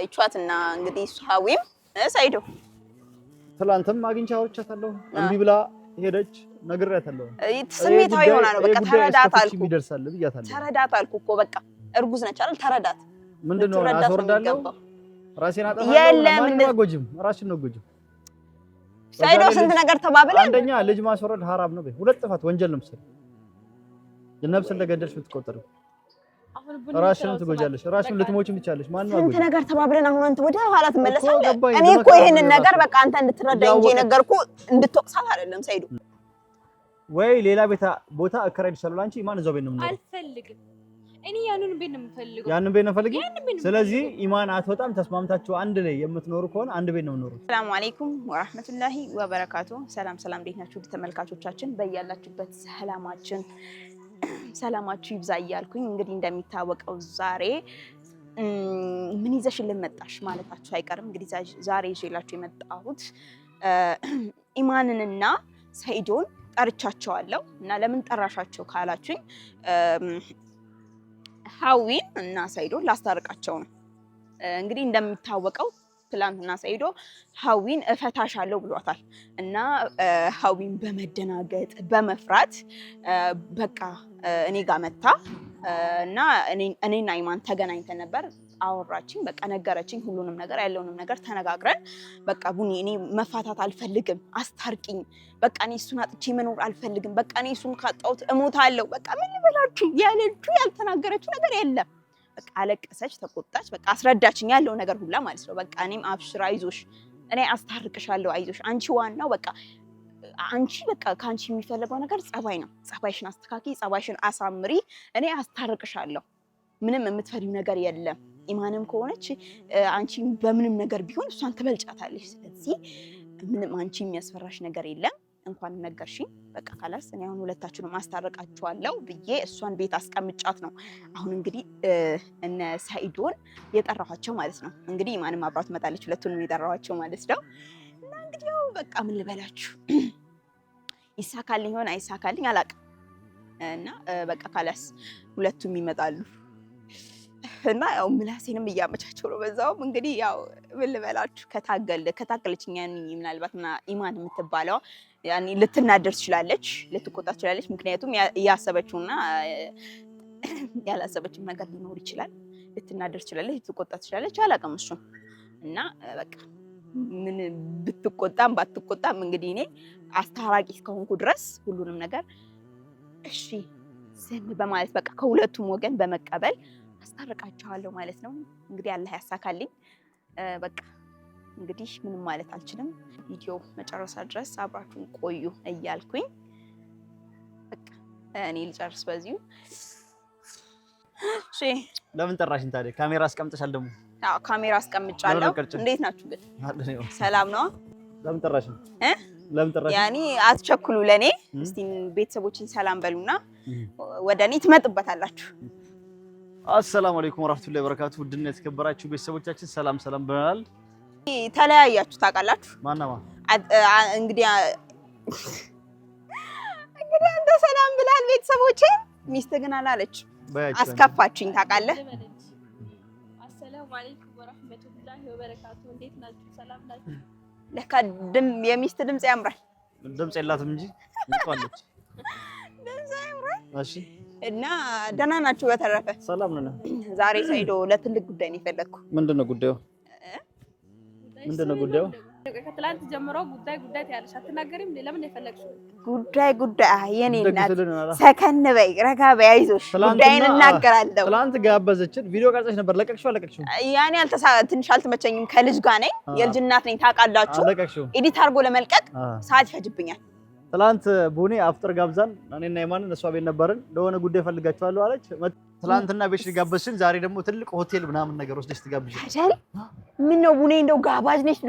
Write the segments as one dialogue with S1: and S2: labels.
S1: ይቻትና እንግዲህ ሷዊም ሳይዶ
S2: ትላንትም አግኝቻ አውርቻታለሁ እንቢ ብላ ሄደች ነግሬያታለሁ
S1: ስሜታዊ ሆና ነው በቃ ተረዳታልኩ
S2: ይደርሳል ብያታለሁ
S1: ተረዳታልኩ እኮ በቃ እርጉዝ ነች አይደል ተረዳት
S2: ምንድነው አስወርዳለሁ ራሴን አጠፋለሁ ማን ማጎጅም ራስሽን ነው ጎጅም
S1: ሳይዶ ስንት ነገር ተባብለ
S2: አንደኛ ልጅ ማስወረድ حرام ነው ሁለት ጥፋት ወንጀል ነው መሰለኝ የነፍስ እንደገደልሽ ብትቆጠር ራስሽን ትጎጃለሽ ራስሽን ልትሞችም ትቻለሽ ማን ነው
S1: ስንት ነገር ተባብለን አሁን አንተ ወደ ኋላ ትመለሳለህ እኔ እኮ ይሄንን ነገር በቃ አንተ እንድትረዳኝ እንጂ ነገርኩ እንድትወቅሳት አይደለም ሳይዶ
S2: ወይ ሌላ ቦታ አከራይልሻለሁ አንቺ ኢማን እዛው ቤት ነው
S3: አልፈልግም እኔ ያንን ቤት ነው የምፈልገው
S2: ያንን ቤት ነው ፈልጊ ስለዚህ ኢማን አትወጣም ተስማምታችሁ አንድ ላይ የምትኖሩ ከሆነ አንድ ቤት ነው የምትኖሩ
S1: ሰላም አለይኩም ወራህመቱላሂ ወበረካቱ ሰላም እንዴት ናችሁ ተመልካቾቻችን በእያላችሁበት ሰላማችሁ ይብዛ እያልኩኝ እንግዲህ እንደሚታወቀው ዛሬ ምን ይዘሽልን መጣሽ ማለታችሁ አይቀርም እንግዲህ ዛሬ ይዤላችሁ የመጣሁት ኢማንንና ሰይዶን ጠርቻቸዋለሁ እና ለምን ጠራሻቸው ካላችሁኝ ሀዊን እና ሰይዶን ላስታርቃቸው ነው እንግዲህ እንደሚታወቀው ትላንትና ሰይዶ ሀዊን እፈታሻለሁ ብሏታል እና ሀዊን በመደናገጥ በመፍራት በቃ እኔ ጋር መጣ እና እኔና ኢማን ተገናኝተን ነበር አወራችኝ በቃ ነገረችኝ ሁሉንም ነገር ያለውንም ነገር ተነጋግረን በቃ ቡኒ እኔ መፋታት አልፈልግም አስታርቂኝ በቃ እኔ እሱን አጥቼ መኖር አልፈልግም በቃ እኔ እሱን ካጣሁት እሞታለሁ በቃ ምን ልበላችሁ ያለችው ያልተናገረችው ነገር የለም በቃ አለቀሰች ተቆጣች በቃ አስረዳችኝ ያለው ነገር ሁላ ማለት ነው በቃ እኔም አብሽራ አይዞሽ እኔ አስታርቅሻለሁ አይዞሽ አንቺ ዋናው በቃ አንቺ በቃ ካንቺ የሚፈልገው ነገር ጸባይ ነው ጸባይሽን አስተካኪ ጸባይሽን አሳምሪ እኔ አስታርቅሻለሁ ምንም የምትፈልጊው ነገር የለም ኢማንም ከሆነች አንቺ በምንም ነገር ቢሆን እሷን ትበልጫታለሽ ስለዚህ ምንም አንቺ የሚያስፈራሽ ነገር የለም እንኳን ነገርሽኝ በቃ ካላስ እኔ አሁን ሁለታችሁንም ማስታረቃችኋለሁ ብዬ እሷን ቤት አስቀምጫት ነው አሁን እንግዲህ እነ ሰይዶን የጠራኋቸው ማለት ነው እንግዲህ ኢማንም አብራት መጣለች ሁለቱንም የጠራኋቸው ማለት ነው እና እንግዲህ በቃ ምን ልበላችሁ ይሳካልኝ ይሆን አይሳካልኝ አላውቅም እና በቃ ካላስ ሁለቱም ይመጣሉ እና ያው ምላሴንም እያመቻቸው ነው በዛውም እንግዲህ ያው ምን ልበላችሁ ከታገለችኝ ያኔ ምናልባትና ኢማን የምትባለው ያኔ ልትናደር ትችላለች ልትቆጣ ትችላለች ምክንያቱም ያሰበችውና ያላሰበችው ነገር ሊኖር ይችላል ልትናደር ትችላለች ልትቆጣ ትችላለች አላውቅም እሱ እና በቃ ምን ብትቆጣም ባትቆጣም እንግዲህ እኔ አስታራቂ እስከሆንኩ ድረስ ሁሉንም ነገር እሺ ዝም በማለት በቃ ከሁለቱም ወገን በመቀበል አስታርቃቸዋለሁ ማለት ነው እንግዲህ አላህ ያሳካልኝ በቃ እንግዲህ ምንም ማለት አልችልም ቪዲዮ መጨረሻ ድረስ አብራችሁን ቆዩ እያልኩኝ በቃ እኔ ልጨርስ በዚሁ እሺ ለምን ጠራሽኝ ታዲያ ካሜራ አስቀምጠሻል ደግሞ አዎ ካሜራ አስቀምጫለሁ እንዴት ናችሁ ግን ሰላም ነው ለምን ጠራሽኝ ያኒ አትቸኩሉ ለኔ እስቲ ቤተሰቦችን ሰላም በሉና ወደኔ ትመጥበታላችሁ
S2: አሰላሙ አለይኩም ወራህመቱላሂ ወበረካቱ ውድና የተከበራችሁ ቤተሰቦቻችን ሰላም ብለናል
S1: ተለያያችሁ ታውቃላችሁ
S2: ማናማ
S1: እንግዲህ አንተ ሰላም ብላል ቤተሰቦቼ ሚስት ግን አላለች አስከፋችኝ ታውቃለህ
S3: አሰላሙ አለይኩም ወራህመቱላሂ ወበረካቱ እንዴት ናችሁ ሰላም ናችሁ
S1: ለካ የሚስት ድምጽ ያምራል
S2: ድምጽ የላትም እንጂ እንኳንለች
S1: ድምጽ ያምራል
S2: እሺ
S1: እና ደህና ናችሁ በተረፈ
S2: ሰላም ነን
S1: ዛሬ ሰይዶ ለትልቅ ጉዳይ ነው የፈለኩ
S2: ምንድነው ጉዳዩ
S3: ከትላንት ጀምሮ ጉዳይ ያለሽ አትናገሪም ለምን የፈለግሽው
S1: ጉዳይ የኔ እናት ሰከን በይ ረጋ በይ አይዞሽ ጉዳይን እናገራለሁ
S2: ትላንት ጋበዘችን ቪዲዮ ቀርጸሽ ነበር ለቀቅሽው
S1: ያኔ ትንሽ አልተመቸኝም ከልጅ ጋር ነኝ የልጅ እናት ነኝ ታውቃላችሁ ኤዲት አድርጎ ለመልቀቅ ሰዓት ይፈጅብኛል
S2: ትላንት ቡኔ አፍጥር ጋብዛን እኔና ኢማንን እሷ ቤት ነበርን ለሆነ ጉዳይ ፈልጋቸዋለሁ አለች ትላንትና ቤት ጋበዝሽን ዛሬ ደግሞ ትልቅ ሆቴል ምናምን ነገር ወስደሽ ትጋብዥ
S1: አይደል ምን ነው ቡኔ እንደው ጋባዥ ነሽ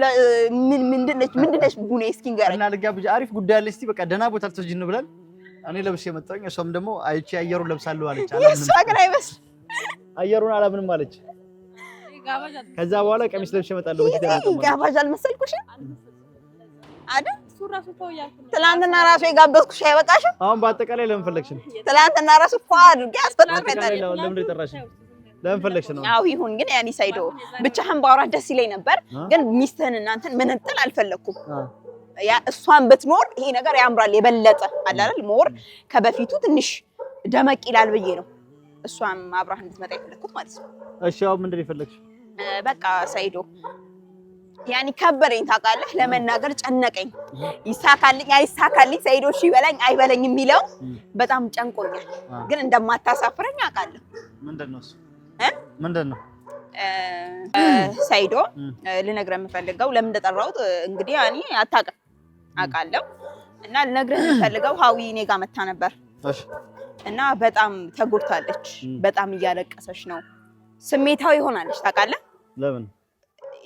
S1: ምንድነሽ ቡኔ እስኪ ንገረኝ
S2: እና ልጋብዥ አሪፍ ጉዳይ አለ እስቲ በቃ ደህና ቦታ ተወጅን ብለን እኔ ለብሼ መጣሁኝ እሷም ደግሞ አይቺ አየሩን ለብሳለሁ አለች
S1: እሷ ግን አይመስል
S2: አየሩን አላምንም አለች ከዛ በኋላ ቀሚስ ለብሼ መጣለሁ
S1: ጋባዥ አልመሰልኩሽም አይደል ሱራሱ ተውያለሁ ትላንትና ራሱ የጋበዝኩሽ አይበቃሽም
S2: አሁን በአጠቃላይ ለምን ፈለግሽን
S1: ትላንትና ራሱ ፏ አድርጌ አስፈጥረታለሁ
S2: ለምን ፈለግሽ ነው?
S1: አዎ ይሁን ግን ያኔ ሳይዶ ብቻህን ባወራት ደስ ይለኝ ነበር፣ ግን ሚስትህን እናንተን መነጠል አልፈለኩም። ያ እሷን ብትኖር ይሄ ነገር ያምራል የበለጠ አለ አይደል? ሞር ከበፊቱ ትንሽ ደመቅ ይላል ብዬ ነው እሷን አብራህ እንድትመጣ የፈለኩት ማለት ነው።
S2: እሺ አሁን ምንድን ነው የፈለግሽ?
S1: በቃ ሳይዶ ያኔ ከበረኝ ታውቃለህ፣ ለመናገር ጨነቀኝ። ይሳካልኝ አይሳካልኝ ሳይዶ እሺ ይበላኝ አይበለኝ የሚለው በጣም ጨንቆኛል፣ ግን እንደማታሳፍረኝ አውቃለሁ።
S2: ምንድነው እሱ? ምንድነው
S1: ሳይዶ ልነግርህ የምፈልገው ለምን እንደጠራሁት እንግዲህ ያኔ አታውቅም አውቃለሁ። እና ልነግርህ የምፈልገው ሀዊ እኔ ጋር መታ ነበር እና በጣም ተጎድታለች፣ በጣም እያለቀሰች ነው፣ ስሜታዊ ሆናለች ታውቃለህ።
S2: ለምን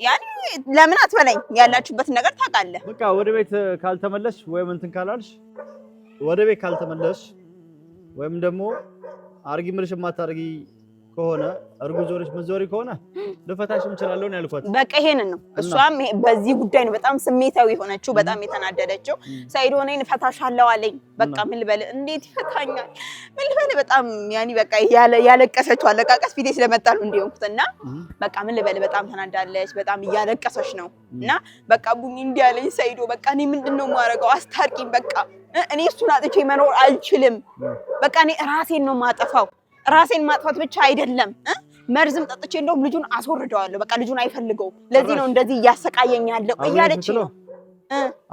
S1: ያኔ ለምን አትበለኝ፣ ያላችሁበትን ነገር ታውቃለህ።
S2: በቃ ወደ ቤት ካልተመለስሽ ወይም እንትን ካላልሽ ወደ ቤት ካልተመለስሽ ወይም ደግሞ አርጊ ምልሽ የማታርጊ ከሆነ እርጉዝ ሆነሽ ምትዞሪ ከሆነ ልፈታሽም እችላለሁ ነው ያልኳት። በቃ ይሄንን ነው እሷም በዚህ ጉዳይ ነው በጣም ስሜታዊ ሆነችው፣ በጣም የተናደደችው። ሳይዶ እኔን እፈታሻለሁ አለኝ። በቃ ምን ልበል፣ እንዴት ይፈታኛል? ምን ልበል፣ በጣም ያኒ በቃ ያለቀሰችው አለቃቀስ ፊቴ ስለመጣሉ እንዲሆንኩትና በቃ ምን ልበል፣ በጣም ተናዳለች፣ በጣም እያለቀሰች ነው። እና በቃ ቡኒ እንዲህ አለኝ ሳይዶ፣ በቃ እኔ ምንድነው የማደርገው? አስታርቂኝ፣ በቃ እኔ እሱን አጥቼ መኖር አልችልም። በቃ እኔ ራሴን ነው የማጠፋው። ራሴን ማጥፋት ብቻ አይደለም መርዝም ጠጥቼ እንደውም ልጁን አስወርደዋለሁ። በቃ ልጁን አይፈልገውም። ለዚህ ነው እንደዚህ እያሰቃየኝ ያለው እያለች ነው።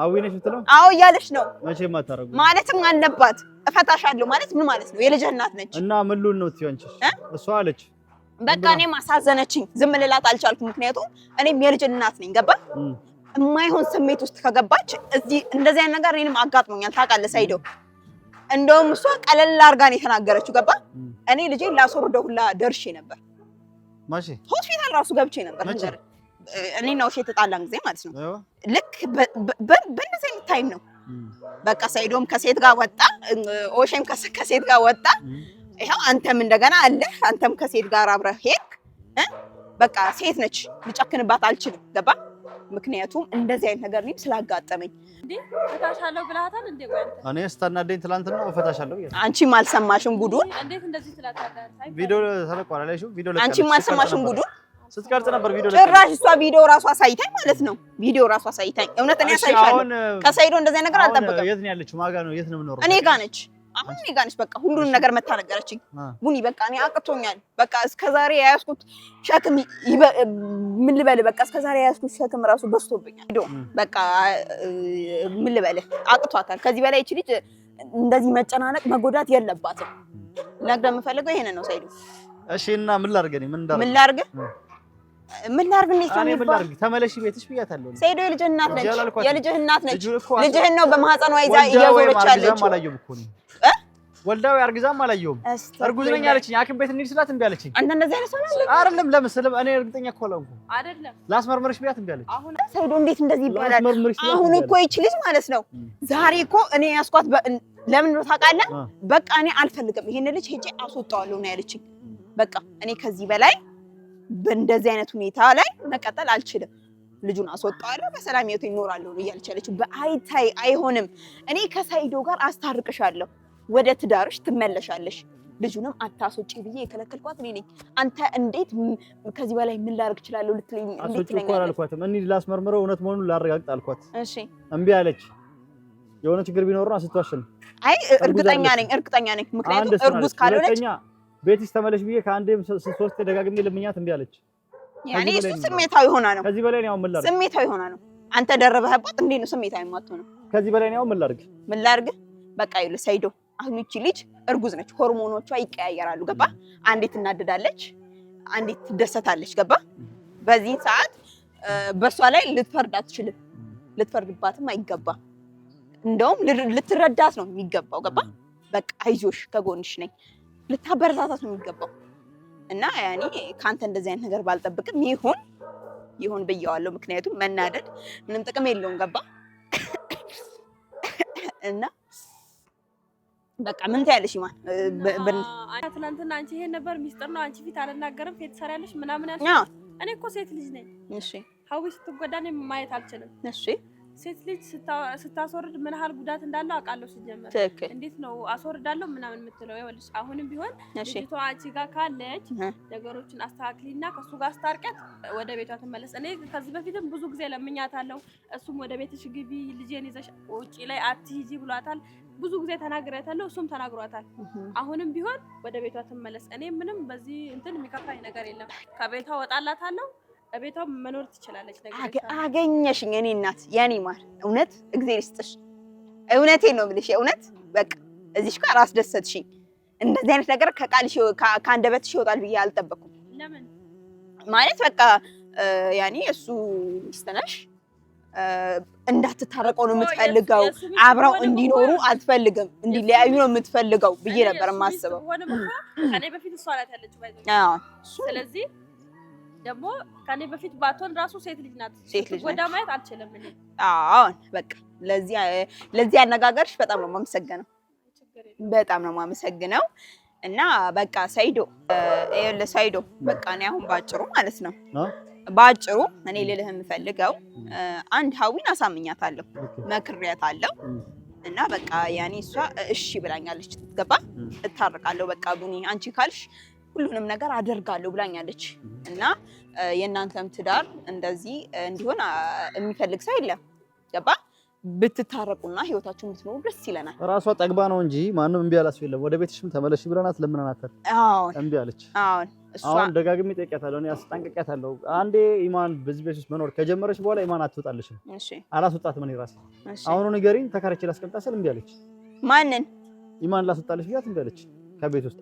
S2: አዊነሽ ብትለው
S1: አዎ እያለች ነው።
S2: መቼም አታረጉ
S1: ማለትም አለባት። እፈታሻለሁ ማለት ምን ማለት ነው? የልጅ እናት ነች
S2: እና ምን ሉን ነው ትያንቺ? እሷ አለች
S1: በቃ እኔም አሳዘነችኝ። ዝም ልላት አልቻልኩም። ምክንያቱም እኔም የልጅ እናት ነኝ። ገባ? የማይሆን ስሜት ውስጥ ከገባች እዚህ እንደዚህ አይነት ነገር እኔንም አጋጥሞኛል ታውቃለህ ሳይዶ። እንደውም እሷ ቀለል አድርጋ ነው የተናገረችው። ገባ? እኔ ልጄን ላስወርደው ሁላ ደርሼ ነበር።
S2: ማሺ
S1: ሆስፒታል ራሱ ገብቼ ነበር። እኔ ነው እሺ የተጣላን ጊዜ ማለት ነው። ልክ በእንደዚህ አይነት ታይም ነው። በቃ ሳይዶም ከሴት ጋር ወጣ፣ ኦሼም ከሴት ጋር ወጣ። ይሄው አንተም እንደገና አለ፣ አንተም ከሴት ጋር አብረህ ሄድክ። በቃ ሴት ነች፣ ልጨክንባት አልችልም። ገባ? ምክንያቱም እንደዚህ አይነት ነገር እኔም ስላጋጠመኝ
S3: እንዴ እፈታሻለሁ ብለሃታል እንዴ?
S2: እኔ ስታናደኝ ትላንትና እፈታሻለሁ ብዬሽ
S1: አንቺም አልሰማሽም ጉዱን?
S3: እንዴት እንደዚህ ትላታለህ?
S2: ቪዲዮ ተለቋል አላየሽውም? ቪዲዮ ለቀቀ።
S1: አንቺም አልሰማሽም ጉዱን?
S2: ስትቀርጽ ነበር ቪዲዮ ለቀቀ።
S1: ጭራሽ እሷ ቪዲዮ ራሷ አሳይታኝ ማለት ነው። ቪዲዮ ራሷ አሳይታኝ እውነት እኔ አሳይሻለሁ። ከሳይዶ እንደዚህ ነገር አልጠብቅም።
S2: የት ነው ያለችው? ማጋ ነው? የት ነው የምኖረው?
S1: እኔ ጋር ነች። አሁን እኔ ጋር ነች። በቃ ሁሉን ነገር መታ ነገረችኝ። ቡኒ በቃ እኔ አቅቶኛል። በቃ እስከዛሬ ያያዝኩት ሸክም ምን ልበል፣ በቃ እስከዛሬ ያያዝኩት ሸክም ራሱ በዝቶብኛል። በቃ ምን ልበል፣ አቅቷታል። ከዚህ በላይ እቺ ልጅ እንደዚህ መጨናነቅ መጎዳት የለባትም። ለግደ የምፈልገው ይሄንን ነው ሳይዱ።
S2: እሺ እና ምን ላድርግ? እኔ ምን ላድርግ?
S1: ምን ላድርግ?
S2: ምን ላድርግ? ተመለሽ ቤትሽ ብያታለሁ።
S1: ሳይዶ የልጅህ እናት ነች። የልጅህ እናት ነች። ልጅህን ነው በማህፀኗ ይዛ እየዞረች ያለችው።
S2: ወልዳው አርግዛም አላየሁም። እርጉዝ ነኝ አለችኝ። ሐኪም ቤት እንሂድ ስላት እምቢ አለችኝ።
S1: አንተ እንደዚህ አይነት ሰው ነህ
S2: አይደለም? ለምስልም እኔ እርግጠኛ እኮ አላልኩ
S3: አይደለም።
S2: ላስመርምርሽ ብያት እምቢ አለች።
S3: አሁን
S1: ሳይዶ እንዴት እንደዚህ ይባላል? አሁን እኮ ይቺ ልጅ ማለት ነው ዛሬ እኮ እኔ ያስኳት ለምን ነው ታውቃለህ? በቃ እኔ አልፈልግም ይሄን ልጅ ሄጄ አስወጣዋለሁ ነው ያለችኝ። በቃ እኔ ከዚህ በላይ በእንደዚህ አይነት ሁኔታ ላይ መቀጠል አልችልም። ልጁን አስወጣዋለሁ፣ በሰላም ህይወት ይኖራለሁ ነው እያለች ያለችው። በአይታይ አይሆንም። እኔ ከሳይዶ ጋር አስታርቅሻለሁ፣ ወደ ትዳርሽ ትመለሻለሽ፣ ልጁንም አታስወጪ ብዬ የከለከልኳት እኔ ነኝ። አንተ እንዴት ከዚህ በላይ ምን ላደርግ እችላለሁ ልትለኝ እንዴት ትለኛለህ?
S2: አልኳትም። እኔ ላስመርምረው እውነት መሆኑን ላረጋግጥ አልኳት።
S1: እሺ
S2: እምቢ አለች። የሆነ ችግር ቢኖር ነው ስትዋሽን።
S1: አይ እርግጠኛ ነኝ። ምክንያቱም እርጉዝ ካልሆነች
S2: ቤትሽ ተመለሽ ብዬ ከአንዴም ሶስት ደጋግሜ ልምኛት እምቢ አለች።
S1: ያኔ እሱ ስሜታዊ ሆና ነው።
S2: ከዚህ በላይ ነው ምን ላድርግ?
S1: ስሜታዊ ሆና ነው። አንተ ደረበህባት እንዴት ነው ስሜታዊ የማትሆነው?
S2: ከዚህ በላይ ነው ምን ላድርግ?
S1: በቃ ይኸውልህ ሳይዶ አሁን እቺ ልጅ እርጉዝ ነች። ሆርሞኖቿ ይቀያየራሉ። ገባ? አንዴ ትናደዳለች፣ አንዴ ትደሰታለች። ገባ? በዚህ ሰዓት በሷ ላይ ልትፈርድ አትችልም። ልትፈርድባትም አይገባም። እንደውም ልትረዳት ነው የሚገባው። ገባ? በቃ አይዞሽ ከጎንሽ ነኝ ልታበረታታት ነው የሚገባው። እና ያኔ ካንተ እንደዚህ አይነት ነገር ባልጠብቅም ይሁን ብየዋለሁ። ምክንያቱም መናደድ ምንም ጥቅም የለውም። ገባ? እና በቃ ምን ታያለሽ? ይማን
S3: ትናንትና አንቺ ይሄን ነበር ሚስጥር ነው አንቺ ፊት አልናገርም ፌት ሰራለሽ ምናምን ያልሽ። እኔ እኮ ሴት ልጅ ነኝ።
S1: እሺ
S3: ሀዊ ስትጎዳ እኔ ማየት አልችልም።
S1: እሺ
S3: ሴት ልጅ ስታስወርድ ምን ያህል ጉዳት እንዳለው አውቃለሁ። ሲጀመር እንዴት ነው አስወርዳለሁ ምናምን የምትለው? ይኸውልሽ አሁንም ቢሆን ልጅቷ አንቺ ጋር ካለች ነገሮችን አስተካክሊና ከሱ ጋር አስታርቀት ወደ ቤቷ ትመለስ። እኔ ከዚህ በፊትም ብዙ ጊዜ ለምኛታለሁ። እሱም ወደ ቤትሽ ግቢ ልጄን ይዘሽ ውጪ ላይ አትሂጂ ብሏታል። ብዙ ጊዜ ተናግሬያታለሁ፣ እሱም ተናግሯታል። አሁንም ቢሆን ወደ ቤቷ ትመለስ። እኔ ምንም በዚህ እንትን የሚከፋኝ ነገር የለም። ከቤቷ ወጣላታለሁ፣ ቤቷ መኖር ትችላለች።
S1: አገኘሽኝ እኔ እናት የኔ ማር፣ እውነት እግዚአብሔር ይስጥሽ። እውነቴን ነው የምልሽ፣ እውነት በቃ እዚሽ ጋር አስደሰትሽኝ። እንደዚህ አይነት ነገር ከቃልሽ ከአንደበትሽ ይወጣል ብዬ አልጠበኩም።
S3: ለምን
S1: ማለት በቃ ያኔ እሱ ሚስት ነሽ፣ እንዳትታረቀው ነው የምትፈልገው፣ አብረው እንዲኖሩ አትፈልግም፣ እንዲለያዩ ነው የምትፈልገው ብዬ ነበር የማስበው።
S3: ከኔ በፊት እሷ ናት ያለችው ባይዘው። ስለዚህ ደግሞ ከኔ በፊት ባትሆን ራሱ ሴት ልጅ ናት፣ ወዳ ማየት አልችልም እኔ። አዎ
S1: በቃ ለዚህ አነጋገርሽ በጣም ነው የማመሰግነው፣ በጣም ነው የማመሰግነው። እና በቃ ሰይዶ ሰይዶ በቃ እኔ አሁን ባጭሩ ማለት ነው ባጭሩ እኔ ልልህ የምፈልገው አንድ ሀዊን አሳምኛታለሁ፣ መክሬያታለሁ እና በቃ ያኔ እሷ እሺ ብላኛለች። ትገባ እታርቃለሁ በቃ ቡኒ አንቺ ካልሽ ሁሉንም ነገር አደርጋለሁ ብላኛለች። እና የእናንተም ትዳር እንደዚህ እንዲሆን የሚፈልግ ሰው የለም። ገባ ብትታረቁና ህይወታችሁን ብትኖሩ ደስ ይለናል። ራሷ ጠግባ ነው እንጂ ማንም እምቢ አላስ የለም። ወደ ቤትሽም ተመለሽ ብለናት ለምናናታል። አዎ እምቢ አለች። አሁን ደጋግሜ ጠይቄያታለሁ፣ እኔ አስጠንቅቄያታለሁ። አንዴ ኢማን በዚህ ቤት ውስጥ መኖር ከጀመረች በኋላ ኢማን አትወጣልሽም። እሺ አላስወጣትም። እኔ ራሴ አሁኑ ንገሪኝ ተከራይቼ ላስቀምጣ ስል እምቢ አለች። ማንን? ኢማን ላስወጣልሽ ብያት እምቢ አለች። ከቤት ውስጥ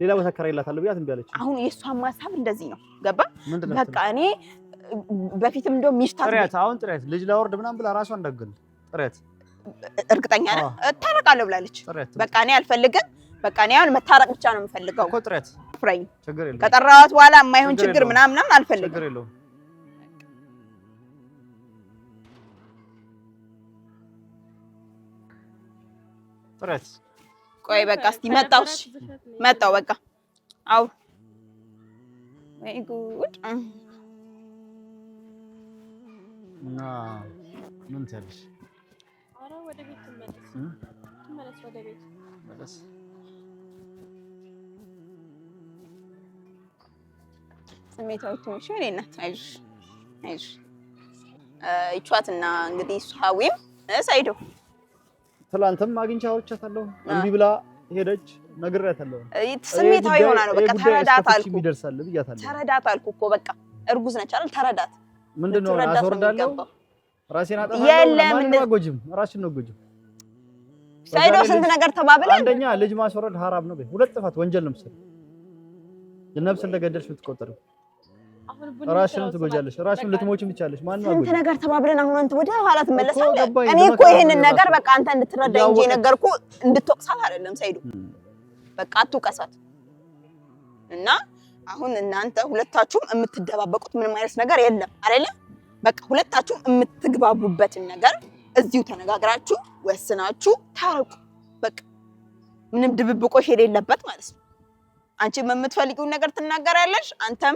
S1: ሌላ ቦታ ከራይላታለሁ ብያት እምቢ አለች። አሁን የሷን ማሳብ እንደዚህ ነው። ገባ በቃ እኔ በፊትም እንደው ሚስት ጥሪያት አሁን ጥሪያት ልጅ ላወርድ ምናምን ብላ ራሷን እንዳገል ጥሪያት እርግጠኛ ነህ እታረቃለሁ ብላለች። በቃ እኔ አልፈልግም። በቃ እኔ አሁን መታረቅ ብቻ ነው የምፈልገው እኮ ጥሪያት ፍራኝ ችግር የለም። ከጠራኋት በኋላ የማይሆን ችግር ምናምን አልፈልግም። ችግር የለውም። ጥሪያት ቆይ በቃ እስቲ መጣው በቃ አው ወይ ጉድ እና ምን ትያለሽ?
S3: ኧረ ወደ ቤት ትመለስ ወደ ቤት መለስ።
S1: ስሜታዊ ትንሽ እኔ እናት አይዞሽ ይቿትና እንግዲህ ሷዊም ሰይዶ ትላንትም አግኝቻለሁ እምቢ ብላ ሄደች። ነግሬያታለሁ። ስሜታዊ ሆና ነው በቃ ተረዳት አልኩ። ይደርሳል ብያታለሁ። ተረዳት አልኩ እኮ በቃ እርጉዝ ነች አይደል? ተረዳት። ምንድነው አስወርዳለሁ ራሴን አጠፋለሁ። ማንም አጎጅም ራስሽን ነው ጎጅም። ሰይዶ ስንት ነገር ተባብለን አንደኛ ልጅ ማስወረድ ሐራም ነው። ሁለት ጥፋት ወንጀል ነው። ምስል የነፍስ እንደገደልሽ ብትቆጠር ራስሽን ትጎጃለሽ። ራስሽን ልትሞችም ትቻለሽ። ማንም አጎጅም ስንት ነገር ተባብለን አሁን አንተ ወደ ኋላ ትመለሳለህ። እኔ እኮ ይሄንን ነገር በቃ አንተ እንድትረዳ እንጂ ነገርኩ እንድትወቅሳት አይደለም። ሰይዶ በቃ አትውቀሳት። እና አሁን እናንተ ሁለታችሁም የምትደባበቁት ምንም አይነት ነገር የለም አይደለ? በቃ ሁለታችሁም የምትግባቡበትን ነገር እዚሁ ተነጋግራችሁ ወስናችሁ ታረቁ። በቃ ምንም ድብብቆሽ የሌለበት ማለት ነው። አንቺም የምትፈልጊውን ነገር ትናገራለሽ፣ አንተም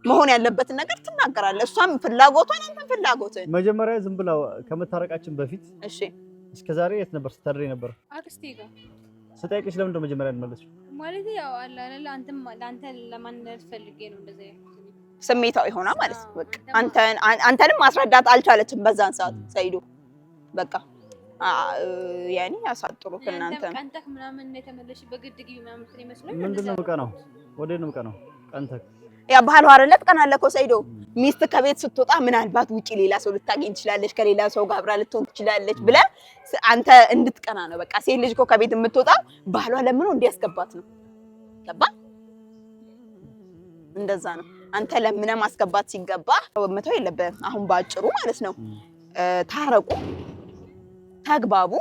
S1: መሆን ያለበትን ነገር ትናገራለህ። እሷም ፍላጎቷን አንተም ፍላጎትን። መጀመሪያ ዝም ብላ ከመታረቃችን በፊት እሺ፣ እስከዛሬ የት ነበር ስታድሪ ነበር? አክስቴ ጋር ስጠይቅሽ ለምን ነው መጀመሪያ ያልመለስሽው? ማለት ያው አለ አይደል አንተም ለአንተ ለማንነት ፈልጌ ነው እንደዛ ስሜታዊ ሆና ማለት ነው። በቃ አንተንም ማስረዳት አልቻለችም በዛን ሰዓት ሰይዶ። በቃ ያኔ ያሳጥሩት እናንተ ቀንተክ ምናምን ነው የተመለሽ በግድ ግቢ ምናምን ስለሚመስለው ምንድነው ነው ወዴት ነው ነው ቀንተክ ያ ባህሉ አይደለም ቀናለ እኮ ሰይዶ። ሚስት ከቤት ስትወጣ ምናልባት ውጪ ሌላ ሰው ልታገኝ ትችላለች፣ ከሌላ ሰው ጋር አብራ ልትሆን ትችላለች ብለህ አንተ እንድትቀና ነው። በቃ ሴት ልጅ እኮ ከቤት የምትወጣው ባህሏ ለምን እንዲያስገባት ነው። ገባ? እንደዛ ነው። አንተ ለምን ማስገባት ሲገባ መተው የለብህም። አሁን ባጭሩ ማለት ነው ታረቁ፣ ተግባቡ፣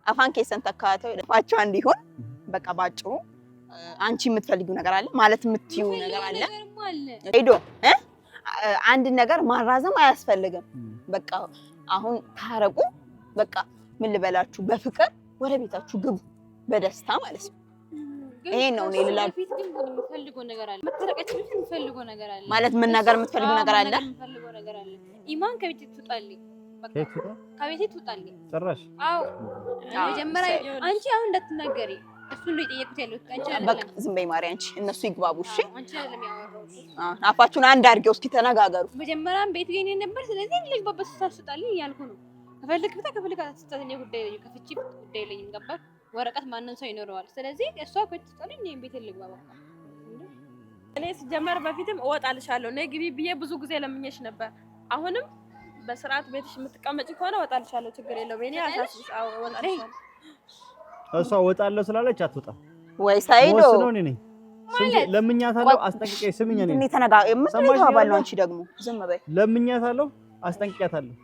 S1: አፋን ከሰን ተካተው ለፋቸው እንዲሆን በቃ ባጭሩ አንቺ የምትፈልጊው ነገር አለ ማለት የምትይው ነገር አለ ሄዶ አንድ ነገር ማራዘም አያስፈልግም። በቃ አሁን ታረቁ። በቃ ምን ልበላችሁ፣ በፍቅር ወደ ቤታችሁ ግቡ፣ በደስታ ማለት ነው። ይሄን ነው እኔ ልላል
S4: ፊት ግን የምፈልገው ነገር አለ መተረቀችን የምፈልገው ነገር አለ
S1: ማለት ምን ነገር የምትፈልገው ነገር አለ
S4: የምፈልገው ነገር አለ ኢማን ከቤት ትውጣልኝ ከቤት ትውጣልኝ
S2: ጭራሽ
S4: አዎ መጀመሪያ አንቺ አሁን እንዳትናገሪ እሱ ነው የጠየቁት ያለው አንቺ አይደለም
S1: በቃ ዝም በይ ማርያም አንቺ እነሱ ይግባቡ እሺ
S4: አንቺ አይደለም ያወራው
S1: አፋችሁን አንድ አድርገው እስኪ ተነጋገሩ
S4: መጀመሪያም ቤት ገኝ ነበር ስለዚህ ልጅ በበስ ታስጣልኝ ያልኩ ነው ከፈልክ ብታ ከፈልክ አትስጣልኝ ጉዳይ ለኝ ከፍቺ ጉዳይ ለኝ ገባ ወረቀት ማንንም ሰው ይኖረዋል ስለዚህ እሷ ከትስጣልኝ እኔ ቤት ልግባ በቃ
S3: እኔ ሲጀመር በፊትም እወጣልሻለሁ ነይ ግቢ ብዬ ብዙ ጊዜ ለምኜሽ ነበር አሁንም በስርዓት ቤትሽ የምትቀመጪ ከሆነ እወጣልሻለሁ ችግር የለውም እኔ አሳስብሽ አዎ እወጣልሻለሁ
S2: እሷ እወጣለሁ ስላለች አትወጣም
S1: ወይ ሳይዶ
S2: ነው እኔ ነኝ ለምኛታለሁ አስጠንቅቄ ስምኝ ነኝ
S1: እኔ ተነጋገር የምትባባል ነው አንቺ ደግሞ ዝም በይ
S2: ለምኛታለሁ አስጠንቅቄያታለሁ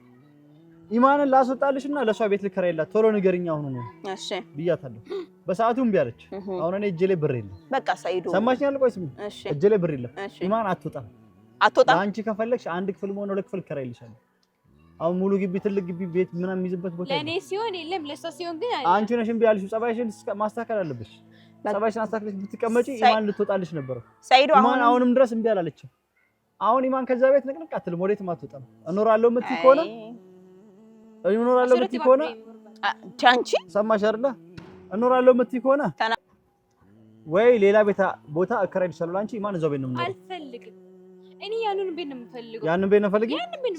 S2: ኢማንን ላስወጣልሽና ለሷ ቤት ልከራይላት ቶሎ ንገሪኛ አሁን ነው
S1: እሺ
S2: ብያታለሁ በሰዓቱ እምቢ አለች አሁን እኔ እጄ ላይ ብር የለም
S1: በቃ ሳይዶ
S2: ሰማሽኛል ቆይ ስሚ እጄ ላይ ብር የለም ኢማን አትወጣም አንቺ ከፈለግሽ አንድ ክፍል ሆነ ሁለት ክፍል ከራይልሻለሁ አሁን ሙሉ ግቢ ትልቅ ግቢ ቤት ምናምን የሚይዝበት ቦታ
S4: ለኔ ሲሆን የለም ለሷ ሲሆን ግን
S2: አንቺ ነሽ እምቢ ያልሽው ጸባይሽን ማስተካከል አለብሽ ጸባይሽን አስተካክለሽ ብትቀመጪ ኢማን ልትወጣልሽ ነበር
S1: ሳይዶ
S2: አሁንም ድረስ እምቢ አላለችም አሁን ኢማን ከዛ ቤት ንቅንቅ አትልም ወዴትም አትወጣም እኖራለሁ የምትይ ከሆነ እኖራለሁ የምትይ ከሆነ
S1: አንቺ
S2: ሰማሽ አይደለ እኖራለሁ የምትይ ከሆነ ወይ ሌላ ቦታ እከራይልሻለሁ አንቺ ኢማን እዛው ቤት ነው የምኖረው
S4: አልፈልግም እኔ ያንን ቤት ነው የምፈልገው
S2: ያንን ቤት ነው ፈልጊ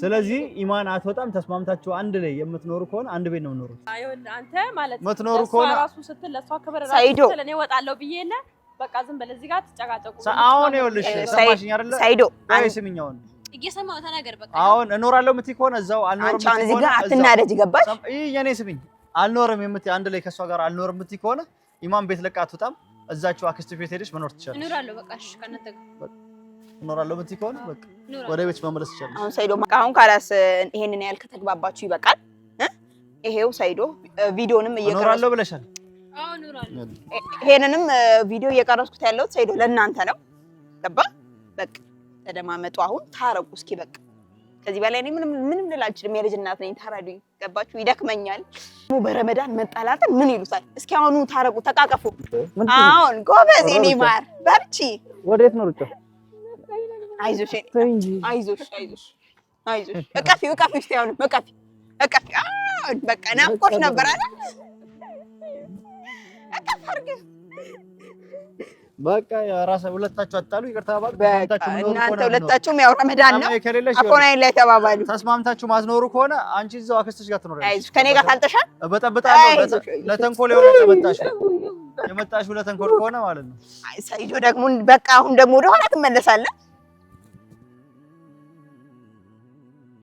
S2: ስለዚህ ኢማን አትወጣም ተስማምታችሁ አንድ ላይ የምትኖሩ ከሆነ አንድ ቤት ነው የምትኖሩት
S3: አይወል አንተ ማለት
S2: የምትኖሩ ከሆነ
S3: ራሱ ስትል ለሷ ክብር ራሱ ስለኔ እወጣለሁ ብዬና በቃ ዝም በል እዚህ ጋር ትጨቃጨቁ
S2: አሁን ይኸውልሽ ሰማሽኝ አይደለ
S1: ሳይዶ
S2: አይ ስሚኛውን
S4: እየሰማው ተናገር በቃ
S2: አሁን እኖራለሁ የምትይ ከሆነ እዛው አልኖርም
S1: አንቺ እዚህ ጋር አትናደጅ ገባሽ
S2: የኔ ስሚኝ አልኖርም የምትይ አንድ ላይ ከሷ ጋር አልኖርም የምትይ ከሆነ ኢማን ቤት ለቃ አትወጣም እዛችሁ አክስት ቤት ሄደሽ መኖር ትችላለሽ
S4: እኖራለሁ በቃ እሺ ከነተ
S2: እኖራለሁ የምትይ ከሆነ በቃ ወደ ቤት መመለስ ትችላለሽ
S1: አሁን ሳይዶ አሁን ካላስ ይሄንን ያህል ከተግባባችሁ ይበቃል ይሄው ሳይዶ ቪዲዮንም
S2: እኖራለሁ ብለሻል
S4: አዎ እኖራለሁ
S1: ይሄንንም ቪዲዮ እየቀረጽኩት ያለሁት ሳይዶ ለእናንተ ነው ገባ በቃ ተደማመጡ አሁን ታረቁ እስኪ በቃ ከዚህ በላይ እኔ ምንም ልል አልችልም የልጅ እናት ነኝ ታረዱኝ ገባችሁ ይደክመኛል በረመዳን መጣላትን ምን ይሉታል እስኪ አሁኑ ታረቁ ተቃቀፉ አሁን ጎበዝ እኔ ማር በርቺ
S2: ወዴት ነው ሩጫ
S1: አይዞሽ እቀፊው እስቲ አሁን እቀፊ በቃ ናፍቆሽ ነበር አይደል እቀፍ አድርጊ
S2: በቃ ራስ ሁለታችሁ አጣሉ ይቅርታ
S1: እናንተ ሁለታችሁም ያው ረመዳን ነው አኮናይ ላይ ተባባሉ
S2: ተስማምታችሁ ማዝኖሩ ከሆነ አንቺ እዛው አክስትሽ ጋር ትኖሪያለሽ
S1: አይዞሽ ከኔ ጋር ታልተሻል
S2: እበጠብጣለሁ ለተንኮል የመጣሽ ለተንኮል ከሆነ ማለት ነው
S1: አይ ሳይዶ ደግሞ በቃ አሁን ደግሞ ወደ ኋላ ትመለሳለህ